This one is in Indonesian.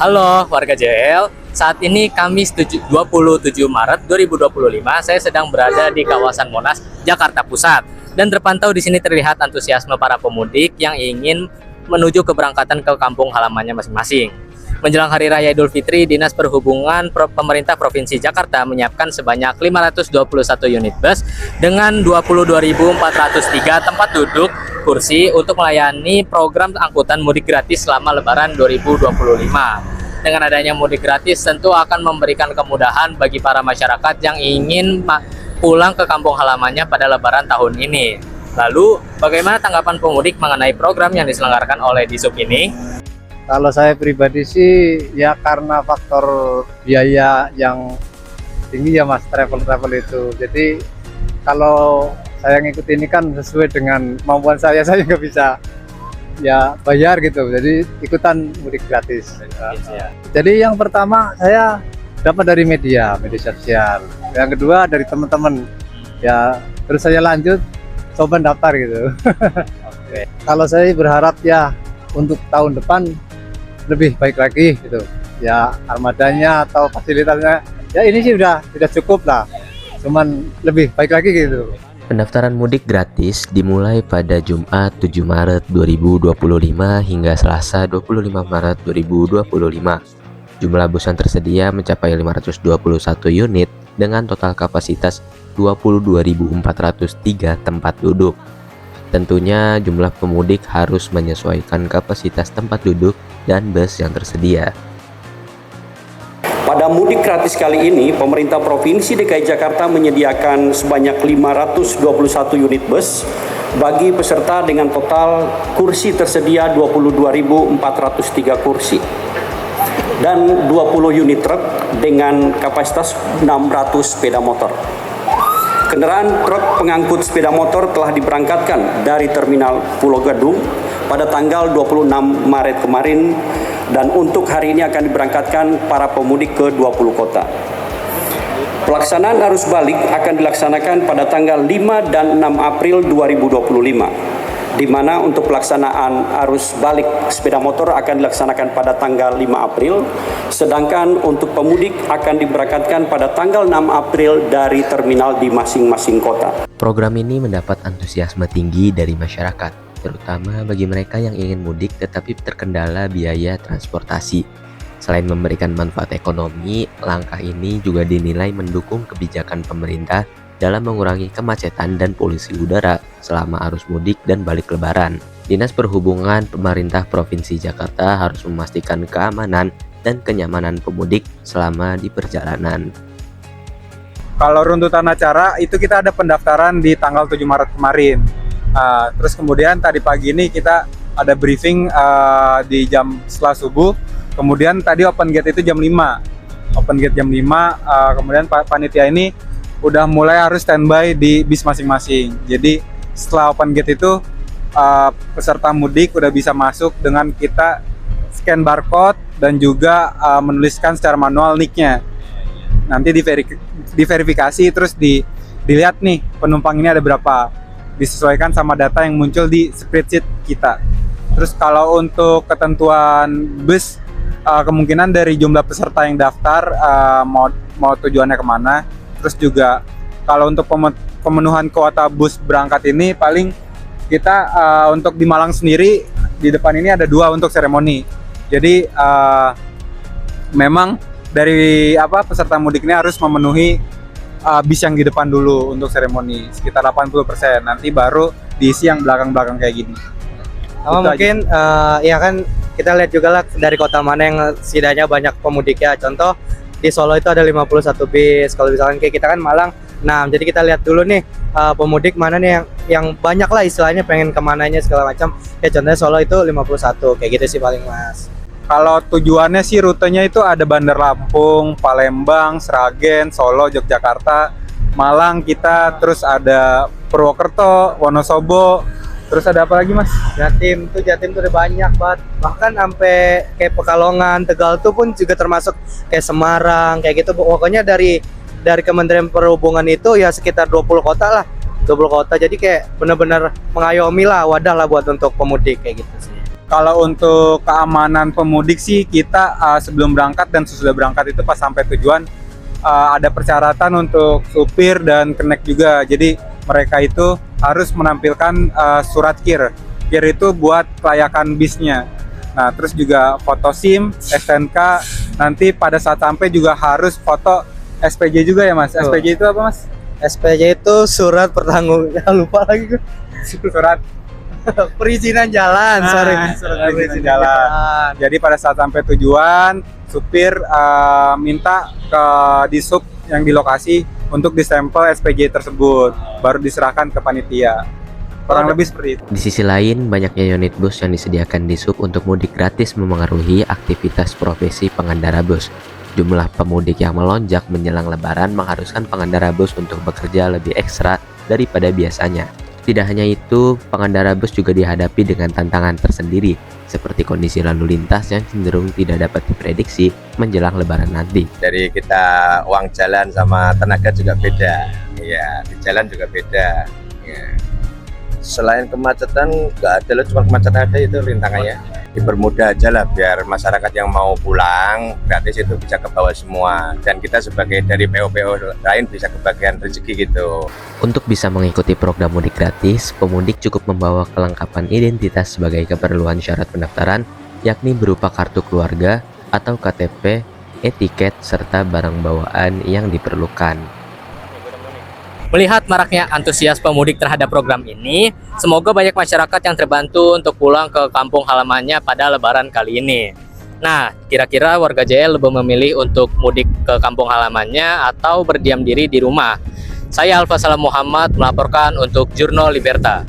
Halo warga JL, saat ini Kamis 27 Maret 2025, saya sedang berada di kawasan Monas, Jakarta Pusat. Dan terpantau di sini terlihat antusiasme para pemudik yang ingin menuju keberangkatan ke kampung halamannya masing-masing. Menjelang Hari Raya Idul Fitri, Dinas Perhubungan Pemerintah Provinsi Jakarta menyiapkan sebanyak 521 unit bus dengan 22.403 tempat duduk kursi untuk melayani program angkutan mudik gratis selama Lebaran 2025. Dengan adanya mudik gratis tentu akan memberikan kemudahan bagi para masyarakat yang ingin pulang ke kampung halamannya pada Lebaran tahun ini. Lalu, bagaimana tanggapan pemudik mengenai program yang diselenggarakan oleh Disub ini? Kalau saya pribadi sih ya karena faktor biaya yang tinggi ya Mas, travel itu. Jadi kalau saya ngikut ini kan sesuai dengan kemampuan saya nggak bisa ya bayar gitu. Jadi ikutan mudik gratis. Jadi yang pertama saya dapat dari media sosial. Yang kedua dari teman-teman. Ya terus saya lanjut coba daftar gitu. Oke. Kalau saya berharap ya untuk tahun depan lebih baik lagi gitu ya, armadanya atau fasilitasnya ya ini sih udah cukup lah, cuman lebih baik lagi gitu. Pendaftaran mudik gratis dimulai pada Jumat 7 Maret 2025 hingga Selasa 25 Maret 2025. Jumlah bus yang tersedia mencapai 521 unit dengan total kapasitas 22.403 tempat duduk. Tentunya jumlah pemudik harus menyesuaikan kapasitas tempat duduk dan bus yang tersedia. Pada mudik gratis kali ini, pemerintah Provinsi DKI Jakarta menyediakan sebanyak 521 unit bus bagi peserta dengan total kursi tersedia 22.403 kursi dan 20 unit truk dengan kapasitas 600 sepeda motor. Kendaraan truk pengangkut sepeda motor telah diberangkatkan dari Terminal Pulau Gadung pada tanggal 26 Maret kemarin, dan untuk hari ini akan diberangkatkan para pemudik ke 20 kota. Pelaksanaan arus balik akan dilaksanakan pada tanggal 5 dan 6 April 2025. Di mana untuk pelaksanaan arus balik sepeda motor akan dilaksanakan pada tanggal 5 April, sedangkan untuk pemudik akan diberangkatkan pada tanggal 6 April dari terminal di masing-masing kota. Program ini mendapat antusiasme tinggi dari masyarakat, terutama bagi mereka yang ingin mudik tetapi terkendala biaya transportasi. Selain memberikan manfaat ekonomi, langkah ini juga dinilai mendukung kebijakan pemerintah dalam mengurangi kemacetan dan polusi udara selama arus mudik dan balik Lebaran. Dinas Perhubungan Pemerintah Provinsi Jakarta harus memastikan keamanan dan kenyamanan pemudik selama di perjalanan. Kalau runtutan acara itu kita ada pendaftaran di tanggal 7 Maret kemarin. Terus kemudian tadi pagi ini kita ada briefing di jam setelah subuh. Kemudian tadi open gate itu jam 5. Open gate jam 5, kemudian panitia ini udah mulai harus standby di bis masing-masing. Jadi setelah open gate itu peserta mudik udah bisa masuk dengan kita scan barcode dan juga menuliskan secara manual nicknya. Nanti diverifikasi terus dilihat nih penumpang ini ada berapa, disesuaikan sama data yang muncul di spreadsheet kita. Terus kalau untuk ketentuan bus, kemungkinan dari jumlah peserta yang daftar mau tujuannya kemana. Terus juga kalau untuk pemenuhan kuota bus berangkat ini paling kita untuk di Malang sendiri di depan ini ada 2 untuk seremoni. Jadi memang dari peserta mudik ini harus memenuhi bis yang di depan dulu untuk seremoni sekitar 80%. Nanti baru diisi yang belakang-belakang kayak gini. Mungkin ya kan kita lihat juga lah dari kota mana yang setidaknya banyak pemudiknya. Contoh di Solo itu ada 51 bis. Kalau misalkan kayak kita kan Malang, nah jadi kita lihat dulu nih pemudik mana nih yang banyak lah istilahnya pengen kemananya segala macam. Ya contohnya Solo itu 51 kayak gitu sih paling Mas. Kalau tujuannya sih rutenya itu ada Bandar Lampung, Palembang, Sragen, Solo, Yogyakarta, Malang kita, terus ada Purwokerto, Wonosobo. Terus ada apa lagi Mas? Jatim tuh udah banyak banget. Bahkan sampai kayak Pekalongan, Tegal tuh pun juga termasuk kayak Semarang kayak gitu. Pokoknya dari Kementerian Perhubungan itu ya sekitar 20 kota lah. 20 kota. Jadi kayak benar-benar mengayomi lah, wadah lah buat untuk pemudik kayak gitu sih. Kalau untuk keamanan pemudik sih kita sebelum berangkat dan sesudah berangkat itu pas sampai tujuan ada persyaratan untuk supir dan kenek juga. Jadi mereka itu harus menampilkan surat KIR. KIR itu buat kelayakan bisnya. Nah, terus juga foto SIM, STNK. Nanti pada saat sampai juga harus foto SPJ juga ya Mas. SPJ itu apa Mas? SPJ itu surat lupa lagi gue. Surat Perizinan jalan, surat izin jalan. Jadi pada saat sampai tujuan, supir minta ke disub yang di lokasi untuk distempel SPJ tersebut, baru diserahkan ke panitia. Kurang lebih seperti itu. Di sisi lain, banyaknya unit bus yang disediakan di sub untuk mudik gratis memengaruhi aktivitas profesi pengendara bus. Jumlah pemudik yang melonjak menjelang Lebaran mengharuskan pengendara bus untuk bekerja lebih ekstra daripada biasanya. Tidak hanya itu, pengendara bus juga dihadapi dengan tantangan tersendiri, seperti kondisi lalu lintas yang cenderung tidak dapat diprediksi menjelang Lebaran nanti. Dari kita uang jalan sama tenaga juga beda, ya di jalan juga beda. Ya. Selain kemacetan nggak ada loh, cuma kemacetan ada itu rintangannya. Dipermudah aja lah biar masyarakat yang mau pulang gratis itu bisa ke bawah semua, dan kita sebagai dari PO-PO lain bisa kebagian rezeki gitu. Untuk bisa mengikuti program mudik gratis, pemudik cukup membawa kelengkapan identitas sebagai keperluan syarat pendaftaran, yakni berupa kartu keluarga atau KTP, e-tiket, serta barang bawaan yang diperlukan. Melihat maraknya antusias pemudik terhadap program ini, semoga banyak masyarakat yang terbantu untuk pulang ke kampung halamannya pada Lebaran kali ini. Nah, kira-kira warga Jaya lebih memilih untuk mudik ke kampung halamannya atau berdiam diri di rumah? Saya Alfa Salam Muhammad melaporkan untuk Jurnal Liberta.